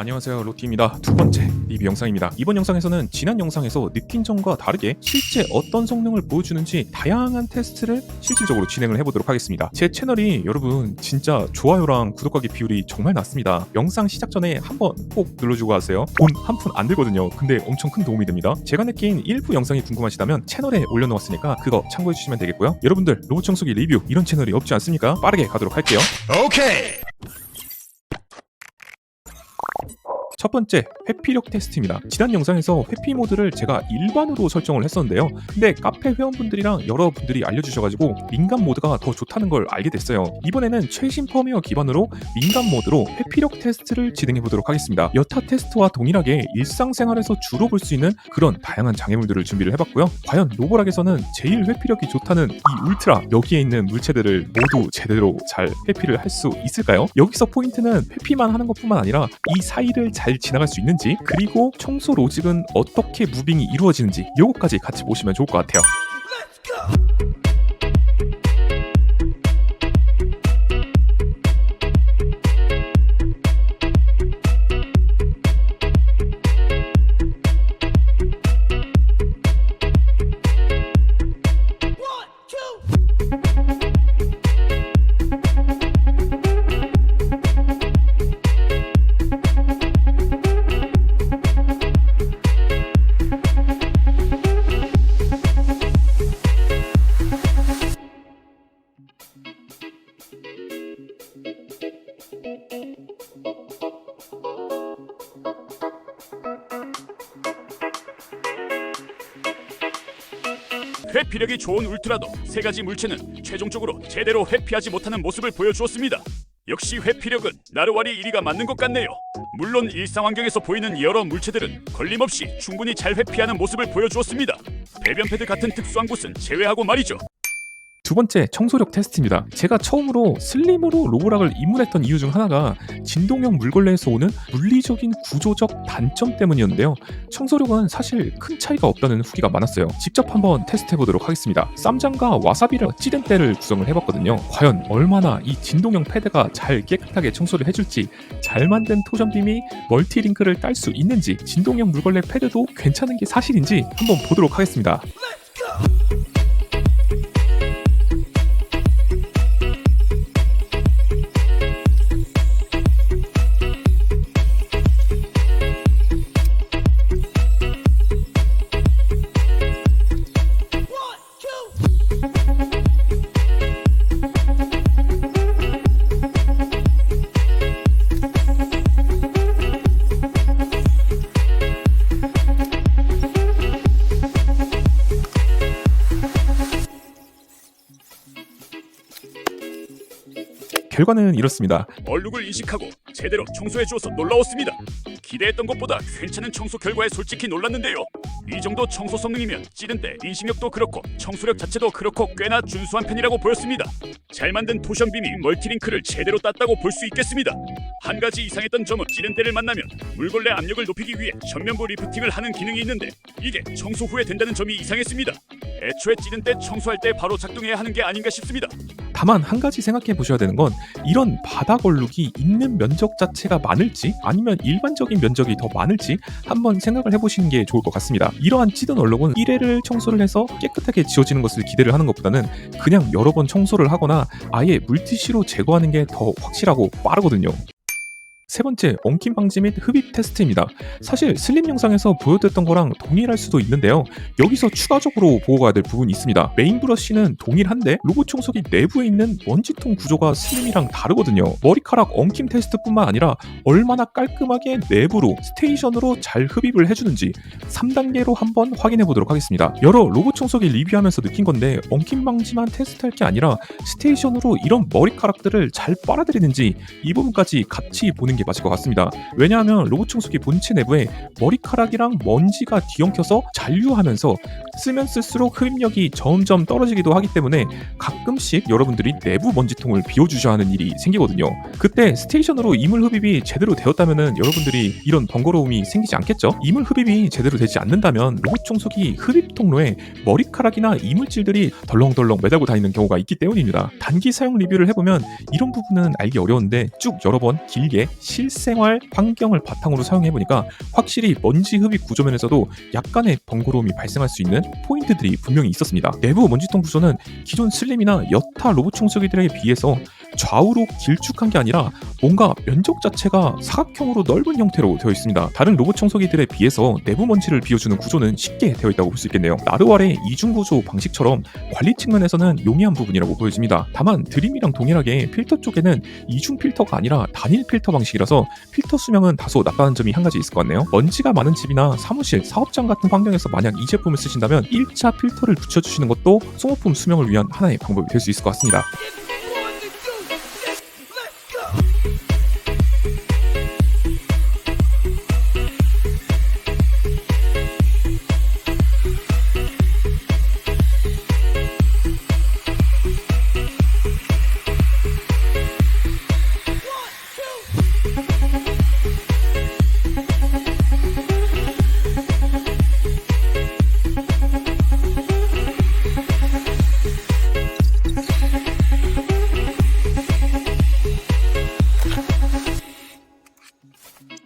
안녕하세요, 로티입니다. 두 번째 리뷰 영상입니다. 이번 영상에서는 지난 영상에서 느낀 점과 다르게 실제 어떤 성능을 보여주는지 다양한 테스트를 실질적으로 진행을 해보도록 하겠습니다. 제 채널이 여러분 진짜 좋아요랑 구독하기 비율이 정말 낮습니다. 영상 시작 전에 한번 꼭 눌러주고 가세요. 돈 한 푼 안 들거든요. 근데 엄청 큰 도움이 됩니다. 제가 느낀 일부 영상이 궁금하시다면 채널에 올려놓았으니까 그거 참고해주시면 되겠고요. 여러분들 로봇 청소기 리뷰 이런 채널이 없지 않습니까? 빠르게 가도록 할게요. 오케이! 첫 번째, 회피력 테스트입니다. 지난 영상에서 회피 모드를 제가 일반으로 설정을 했었는데요. 근데 카페 회원분들이랑 여러분들이 알려주셔가지고 민감 모드가 더 좋다는 걸 알게 됐어요. 이번에는 최신 펌웨어 기반으로 민감 모드로 회피력 테스트를 진행해보도록 하겠습니다. 여타 테스트와 동일하게 일상생활에서 주로 볼 수 있는 그런 다양한 장애물들을 준비를 해봤고요. 과연 로보락에서는 제일 회피력이 좋다는 이 울트라, 여기에 있는 물체들을 모두 제대로 잘 회피를 할 수 있을까요? 여기서 포인트는 회피만 하는 것뿐만 아니라 이 사이를 잘 지나갈 수 있는지, 그리고 청소 로직은 어떻게 무빙이 이루어지는지 요거까지 같이 보시면 좋을 것 같아요. 회피력이 좋은 울트라도 세 가지 물체는 최종적으로 제대로 회피하지 못하는 모습을 보여주었습니다. 역시 회피력은 나르와리 1위가 맞는 것 같네요. 물론 일상 환경에서 보이는 여러 물체들은 걸림없이 충분히 잘 회피하는 모습을 보여주었습니다. 배변 패드 같은 특수한 곳은 제외하고 말이죠. 두 번째, 청소력 테스트입니다. 제가 처음으로 슬림으로 로보락을 입문했던 이유 중 하나가 진동형 물걸레에서 오는 물리적인 구조적 단점 때문이었는데요. 청소력은 사실 큰 차이가 없다는 후기가 많았어요. 직접 한번 테스트해보도록 하겠습니다. 쌈장과 와사비를 찌든 때를 구성을 해봤거든요. 과연 얼마나 이 진동형 패드가 잘 깨끗하게 청소를 해줄지, 잘 만든 토전빔이 멀티링크를 딸 수 있는지, 진동형 물걸레 패드도 괜찮은 게 사실인지 한번 보도록 하겠습니다. 결과는 이렇습니다. 얼룩을 인식하고 제대로 청소해주어서 놀라웠습니다. 기대했던 것보다 괜찮은 청소 결과에 솔직히 놀랐는데요. 이 정도 청소 성능이면 찌든 때 인식력도 그렇고 청소력 자체도 그렇고 꽤나 준수한 편이라고 보였습니다. 잘 만든 토션빔이 멀티링크를 제대로 땄다고 볼 수 있겠습니다. 한 가지 이상했던 점은 찌든 때를 만나면 물걸레 압력을 높이기 위해 전면부 리프팅을 하는 기능이 있는데 이게 청소 후에 된다는 점이 이상했습니다. 애초에 찌든 때 청소할 때 바로 작동해야 하는 게 아닌가 싶습니다. 다만 한 가지 생각해 보셔야 되는 건 이런 바닥 얼룩이 있는 면적 자체가 많을지 아니면 일반적인 면적이 더 많을지 한번 생각을 해보시는 게 좋을 것 같습니다. 이러한 찌든 얼룩은 1회를 청소를 해서 깨끗하게 지워지는 것을 기대를 하는 것보다는 그냥 여러 번 청소를 하거나 아예 물티슈로 제거하는 게 더 확실하고 빠르거든요. 세 번째, 엉킴 방지 및 흡입 테스트입니다. 사실 슬림 영상에서 보여드렸던 거랑 동일할 수도 있는데요. 여기서 추가적으로 보고 가야 될 부분이 있습니다. 메인 브러쉬는 동일한데 로봇 청소기 내부에 있는 먼지통 구조가 슬림이랑 다르거든요. 머리카락 엉킴 테스트뿐만 아니라 얼마나 깔끔하게 내부로 스테이션으로 잘 흡입을 해주는지 3단계로 한번 확인해 보도록 하겠습니다. 여러 로봇 청소기 리뷰하면서 느낀 건데 엉킴 방지만 테스트할 게 아니라 스테이션으로 이런 머리카락들을 잘 빨아들이는지 이 부분까지 같이 보는 게 맞을 것 같습니다. 왜냐하면 로봇 청소기 본체 내부에 머리카락이랑 먼지가 뒤엉켜서 잔류하면서 쓰면 쓸수록 흡입력이 점점 떨어지기도 하기 때문에 가끔씩 여러분들이 내부 먼지통을 비워주셔야 하는 일이 생기거든요. 그때 스테이션으로 이물 흡입이 제대로 되었다면 여러분들이 이런 번거로움이 생기지 않겠죠? 이물 흡입이 제대로 되지 않는다면 로봇 청소기 흡입 통로에 머리카락이나 이물질들이 덜렁덜렁 매달고 다니는 경우가 있기 때문입니다. 단기 사용 리뷰를 해보면 이런 부분은 알기 어려운데 쭉 여러 번 길게 실생활 환경을 바탕으로 사용해보니까 확실히 먼지 흡입 구조면에서도 약간의 번거로움이 발생할 수 있는 포인트들이 분명히 있었습니다. 내부 먼지통 구조는 기존 슬림이나 여타 로봇 청소기들에 비해서 좌우로 길쭉한 게 아니라 뭔가 면적 자체가 사각형으로 넓은 형태로 되어 있습니다. 다른 로봇 청소기들에 비해서 내부 먼지를 비워주는 구조는 쉽게 되어 있다고 볼 수 있겠네요. 나르왈의 이중 구조 방식처럼 관리 측면에서는 용이한 부분이라고 보여집니다. 다만 드림이랑 동일하게 필터 쪽에는 이중 필터가 아니라 단일 필터 방식이라서 필터 수명은 다소 낮다는 점이 한 가지 있을 것 같네요. 먼지가 많은 집이나 사무실, 사업장 같은 환경에서 만약 이 제품을 쓰신다면 1차 필터를 붙여주시는 것도 소모품 수명을 위한 하나의 방법이 될 수 있을 것 같습니다.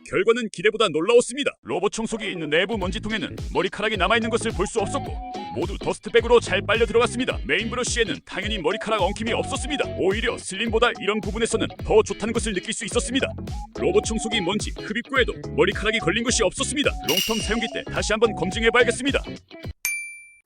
결과는 기대보다 놀라웠습니다. 로봇 청소기에 있는 내부 먼지통에는 머리카락이 남아있는 것을 볼 수 없었고 모두 더스트백으로 잘 빨려 들어갔습니다. 메인 브러쉬에는 당연히 머리카락 엉킴이 없었습니다. 오히려 슬림보다 이런 부분에서는 더 좋다는 것을 느낄 수 있었습니다. 로봇 청소기 먼지 흡입구에도 머리카락이 걸린 것이 없었습니다. 롱텀 사용기 때 다시 한번 검증해봐야겠습니다.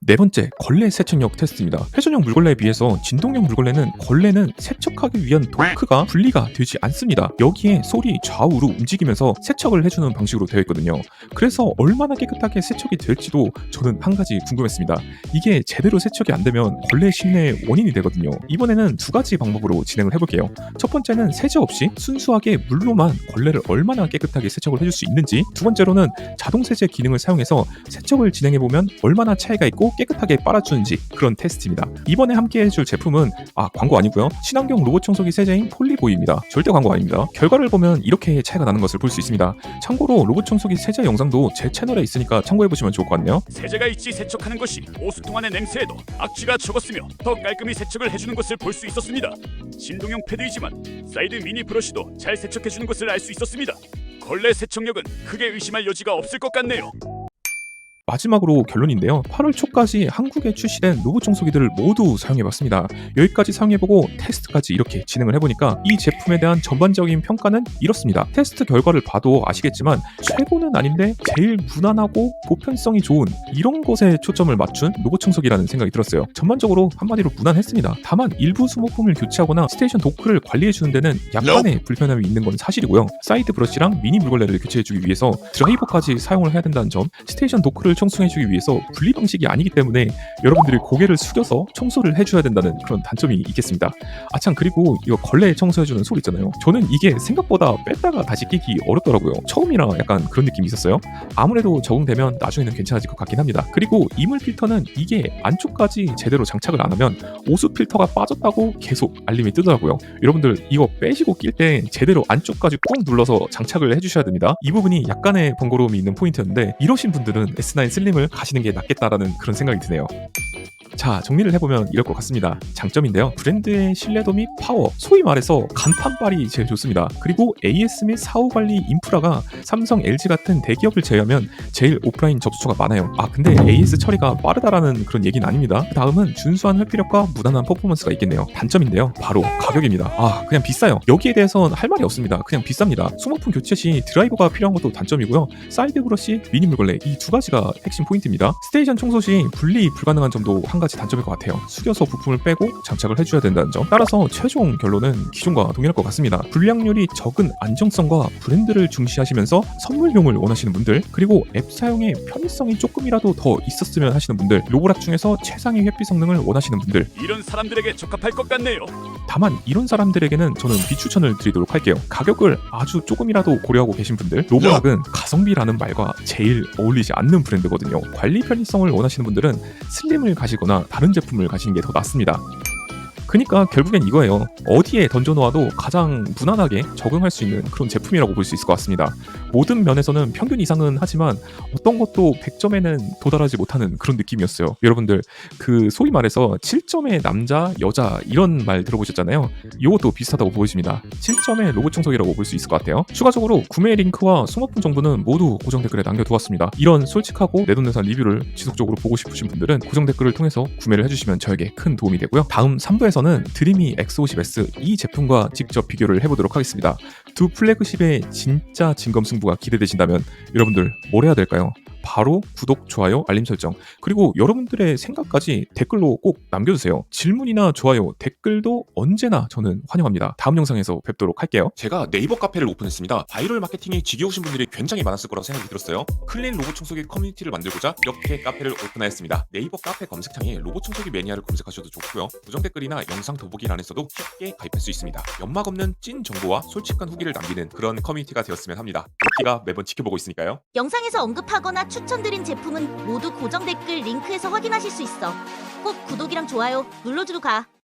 네 번째, 걸레 세척력 테스트입니다. 회전형 물걸레에 비해서 진동형 물걸레는 걸레는 세척하기 위한 토크가 분리가 되지 않습니다. 여기에 솔이 좌우로 움직이면서 세척을 해주는 방식으로 되어 있거든요. 그래서 얼마나 깨끗하게 세척이 될지도 저는 한 가지 궁금했습니다. 이게 제대로 세척이 안 되면 걸레 심내의 원인이 되거든요. 이번에는 두 가지 방법으로 진행을 해볼게요. 첫 번째는 세제 없이 순수하게 물로만 걸레를 얼마나 깨끗하게 세척을 해줄 수 있는지, 두 번째로는 자동 세제 기능을 사용해서 세척을 진행해보면 얼마나 차이가 있고 깨끗하게 빨아주는지 그런 테스트입니다. 이번에 함께 해줄 제품은 광고 아니고요. 친환경 로봇 청소기 세제인 폴리보이입니다. 절대 광고 아닙니다. 결과를 보면 이렇게 차이가 나는 것을 볼 수 있습니다. 참고로 로봇 청소기 세제 영상도 제 채널에 있으니까 참고해보시면 좋을 것 같네요. 세제가 있지 세척하는 것이 오수통 안의 냄새에도 악취가 적었으며 더 깔끔히 세척을 해주는 것을 볼 수 있었습니다. 진동형 패드이지만 사이드 미니 브러쉬도 잘 세척해주는 것을 알 수 있었습니다. 걸레 세척력은 크게 의심할 여지가 없을 것 같네요. 마지막으로 결론인데요. 8월 초까지 한국에 출시된 로봇 청소기들을 모두 사용해봤습니다. 여기까지 사용해보고 테스트까지 이렇게 진행을 해보니까 이 제품에 대한 전반적인 평가는 이렇습니다. 테스트 결과를 봐도 아시겠지만 최고는 아닌데 제일 무난하고 보편성이 좋은 이런 것에 초점을 맞춘 로봇 청소기라는 생각이 들었어요. 전반적으로 한마디로 무난했습니다. 다만 일부 소모품을 교체하거나 스테이션 도크를 관리해주는 데는 약간의 불편함이 있는 건 사실이고요. 사이드 브러쉬랑 미니 물걸레를 교체해주기 위해서 드라이버까지 사용을 해야 된다는 점, 스테이션 도크를 청소해주기 위해서 분리 방식이 아니기 때문에 여러분들이 고개를 숙여서 청소를 해줘야 된다는 그런 단점이 있겠습니다. 참, 그리고 이거 걸레 청소해주는 소리 있잖아요. 저는 이게 생각보다 뺐다가 다시 끼기 어렵더라고요. 처음이라 약간 그런 느낌이 있었어요. 아무래도 적응되면 나중에는 괜찮아질 것 같긴 합니다. 그리고 이물 필터는 이게 안쪽까지 제대로 장착을 안 하면 오수 필터가 빠졌다고 계속 알림이 뜨더라고요. 여러분들 이거 빼시고 낄 때 제대로 안쪽까지 꾹 눌러서 장착을 해주셔야 됩니다. 이 부분이 약간의 번거로움이 있는 포인트였는데 이러신 분들은 S9 슬림을 가시는 게 낫겠다라는 그런 생각이 드네요. 자, 정리를 해보면 이럴 것 같습니다. 장점인데요. 브랜드의 신뢰도 및 파워, 소위 말해서 간판빨이 제일 좋습니다. 그리고 AS 및 사후관리 인프라가 삼성, LG 같은 대기업을 제외하면 제일 오프라인 접수처가 많아요. 근데 AS 처리가 빠르다라는 그런 얘기는 아닙니다. 그 다음은 준수한 회피력과 무난한 퍼포먼스가 있겠네요. 단점인데요. 바로 가격입니다. 그냥 비싸요. 여기에 대해서는 할 말이 없습니다. 그냥 비쌉니다. 소모품 교체 시 드라이버가 필요한 것도 단점이고요. 사이드 브러쉬, 미니 물걸레 이 두 가지가 핵심 포인트입니다. 스테이션 청소 시 분리 불가능한 점도 한 가지 단점일 것 같아요. 숙여서 부품을 빼고 장착을 해줘야 된다는 점. 따라서 최종 결론은 기존과 동일할 것 같습니다. 불량률이 적은 안정성과 브랜드를 중시하시면서 선물용을 원하시는 분들, 그리고 앱 사용에 편의성이 조금이라도 더 있었으면 하시는 분들, 로보락 중에서 최상위 회피 성능을 원하시는 분들, 이런 사람들에게 적합할 것 같네요. 다만 이런 사람들에게는 저는 비추천을 드리도록 할게요. 가격을 아주 조금이라도 고려하고 계신 분들, 로보락은 가성비라는 말과 제일 어울리지 않는 브랜드거든요. 관리 편의성을 원하시는 분들은 슬림을 가시거나 다른 제품을 가시는 게 더 낫습니다. 그러니까 결국엔 이거예요. 어디에 던져놓아도 가장 무난하게 적응할 수 있는 그런 제품이라고 볼 수 있을 것 같습니다. 모든 면에서는 평균 이상은 하지만 어떤 것도 100점에는 도달하지 못하는 그런 느낌이었어요. 여러분들 그 소위 말해서 7점의 남자, 여자 이런 말 들어보셨잖아요. 이것도 비슷하다고 보여집니다. 7점의 로봇 청소기라고 볼 수 있을 것 같아요. 추가적으로 구매 링크와 소모품 정보는 모두 고정 댓글에 남겨두었습니다. 이런 솔직하고 내돈내산 리뷰를 지속적으로 보고 싶으신 분들은 고정 댓글을 통해서 구매를 해주시면 저에게 큰 도움이 되고요. 다음 3부에서는 드림이 X50S 이 제품과 직접 비교를 해보도록 하겠습니다. 두 플래그십의 진짜 진검승부가 기대되신다면 여러분들 뭘 해야 될까요? 바로 구독, 좋아요, 알림 설정 그리고 여러분들의 생각까지 댓글로 꼭 남겨주세요. 질문이나 좋아요, 댓글도 언제나 저는 환영합니다. 다음 영상에서 뵙도록 할게요. 제가 네이버 카페를 오픈했습니다. 바이럴 마케팅에 지겨우신 분들이 굉장히 많았을 거라고 생각이 들었어요. 클린 로봇 청소기 커뮤니티를 만들고자 이렇게 카페를 오픈하였습니다. 네이버 카페 검색창에 로봇 청소기 매니아를 검색하셔도 좋고요. 고정 댓글이나 영상 더보기란에서도 쉽게 가입할 수 있습니다. 연막 없는 찐 정보와 솔직한 후기를 남기는 그런 커뮤니티가 되었으면 합니다. 로키가 매번 지켜보고 있으니까요. 영상에서 언급하거나 추천드린 제품은 모두 고정 댓글 링크에서 확인하실 수 있어. 꼭 구독이랑 좋아요 눌러주러 가.